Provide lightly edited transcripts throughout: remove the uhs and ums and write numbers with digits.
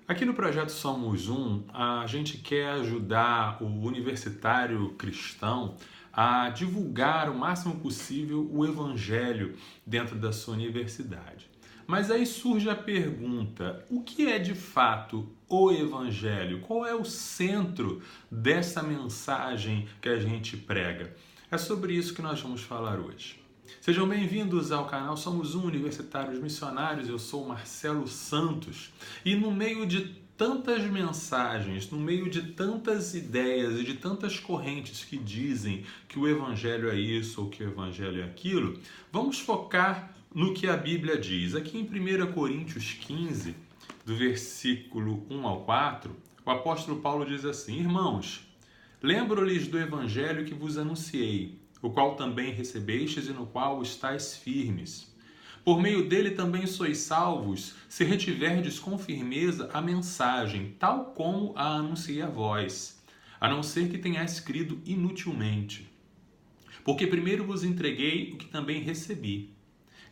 Aqui no Projeto Somos Um, a gente quer ajudar o universitário cristão a divulgar o máximo possível o Evangelho dentro da sua universidade. Mas aí surge a pergunta: o que é de fato o Evangelho? Qual é o centro dessa mensagem que a gente prega? É sobre isso que nós vamos falar hoje. Sejam bem-vindos ao canal Somos Um Universitários Missionários. Eu sou Marcelo Santos e no meio de tantas mensagens, no meio de tantas ideias e de tantas correntes que dizem que o Evangelho é isso ou que o Evangelho é aquilo, vamos focar no que a Bíblia diz. Aqui em 1 Coríntios 15, do versículo 1 ao 4, o apóstolo Paulo diz assim: Irmãos, lembro-lhes do Evangelho que vos anunciei, o qual também recebestes e no qual estáis firmes. Por meio dele também sois salvos, se retiverdes com firmeza a mensagem, tal como a anunciei a vós, a não ser que tenhais crido inutilmente. Porque primeiro vos entreguei o que também recebi.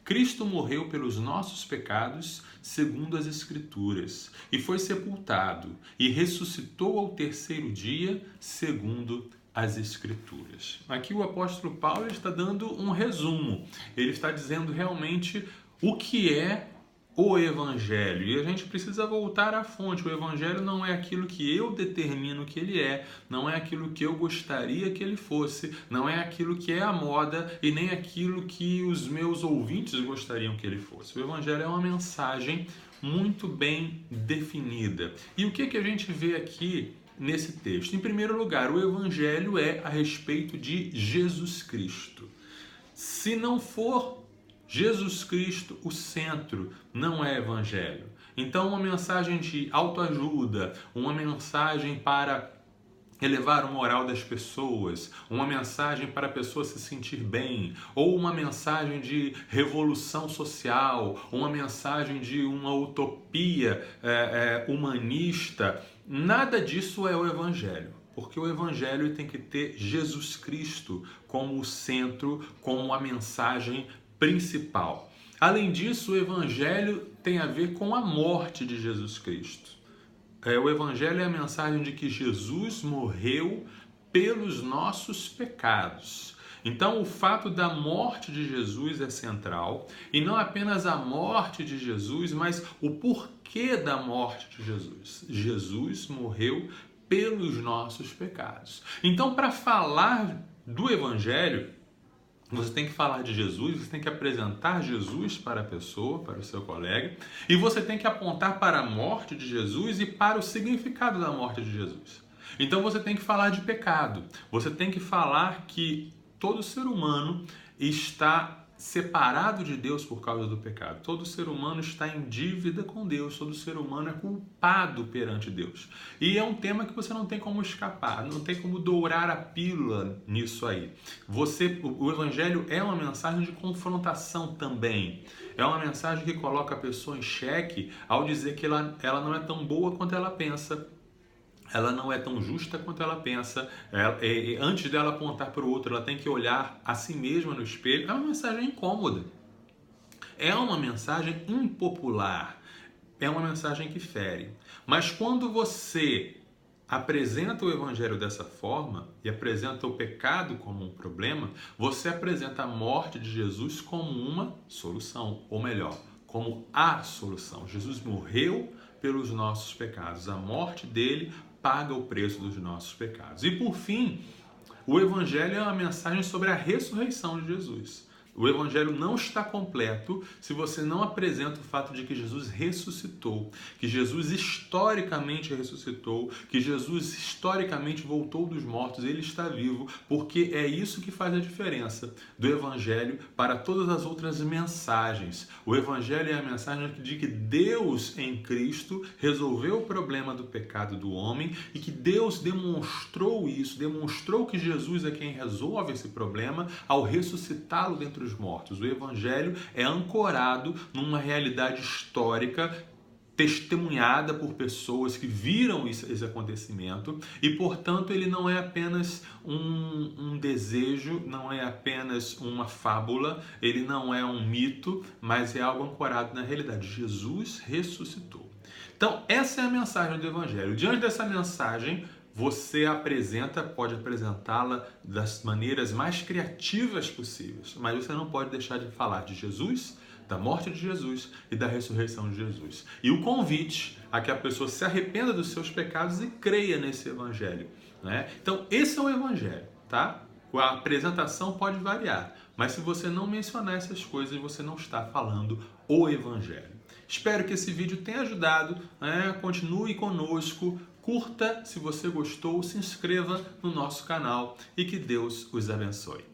Cristo morreu pelos nossos pecados, segundo as Escrituras, e foi sepultado, e ressuscitou ao terceiro dia, segundo as Escrituras. Aqui o apóstolo Paulo está dando um resumo. Ele está dizendo realmente o que é o Evangelho. E a gente precisa voltar à fonte. O Evangelho não é aquilo que eu determino que ele é, não é aquilo que eu gostaria que ele fosse, não é aquilo que é a moda e nem aquilo que os meus ouvintes gostariam que ele fosse. O Evangelho é uma mensagem muito bem definida. E o que a gente vê aqui nesse texto? Em primeiro lugar, o Evangelho é a respeito de Jesus Cristo. Se não for Jesus Cristo o centro, não é Evangelho. Então, uma mensagem de autoajuda, uma mensagem para elevar o moral das pessoas, uma mensagem para a pessoa se sentir bem, ou uma mensagem de revolução social, uma mensagem de uma utopia humanista, nada disso é o Evangelho. Porque o Evangelho tem que ter Jesus Cristo como o centro, como a mensagem principal. Além disso, o Evangelho tem a ver com a morte de Jesus Cristo. O Evangelho é a mensagem de que Jesus morreu pelos nossos pecados. Então, o fato da morte de Jesus é central, e não apenas a morte de Jesus, mas o porquê da morte de Jesus. Jesus morreu pelos nossos pecados. Então, para falar do Evangelho, você tem que falar de Jesus, você tem que apresentar Jesus para a pessoa, para o seu colega, e você tem que apontar para a morte de Jesus e para o significado da morte de Jesus. Então você tem que falar de pecado, você tem que falar que todo ser humano está separado de Deus por causa do pecado. Todo ser humano está em dívida com Deus, todo ser humano é culpado perante Deus. E é um tema que você não tem como escapar, não tem como dourar a pílula nisso aí. O Evangelho é uma mensagem de confrontação também. É uma mensagem que coloca a pessoa em xeque ao dizer que ela não é tão boa quanto ela pensa. Ela não é tão justa quanto ela pensa. Antes dela apontar para o outro, ela tem que olhar a si mesma no espelho. É uma mensagem incômoda. É uma mensagem impopular. É uma mensagem que fere. Mas quando você apresenta o Evangelho dessa forma e apresenta o pecado como um problema, você apresenta a morte de Jesus como uma solução. Ou melhor, como a solução. Jesus morreu pelos nossos pecados. A morte dele paga o preço dos nossos pecados. E por fim, o Evangelho é uma mensagem sobre a ressurreição de Jesus. O Evangelho não está completo se você não apresenta o fato de que Jesus ressuscitou, que Jesus historicamente ressuscitou, que Jesus historicamente voltou dos mortos, ele está vivo, porque é isso que faz a diferença do Evangelho para todas as outras mensagens. O Evangelho é a mensagem de que Deus em Cristo resolveu o problema do pecado do homem e que Deus demonstrou isso, demonstrou que Jesus é quem resolve esse problema ao ressuscitá-lo dentre os mortos. O Evangelho é ancorado numa realidade histórica testemunhada por pessoas que viram esse acontecimento e, portanto, ele não é apenas um desejo, não é apenas uma fábula, ele não é um mito, mas é algo ancorado na realidade. Jesus ressuscitou. Então, essa é a mensagem do Evangelho. Diante dessa mensagem, você pode apresentá-la das maneiras mais criativas possíveis, mas você não pode deixar de falar de Jesus, da morte de Jesus e da ressurreição de Jesus. E o convite a que a pessoa se arrependa dos seus pecados e creia nesse Evangelho, né? Então, esse é o Evangelho, tá? A apresentação pode variar, mas se você não mencionar essas coisas, você não está falando o Evangelho. Espero que esse vídeo tenha ajudado, né? Continue conosco, curta se você gostou, se inscreva no nosso canal e que Deus os abençoe.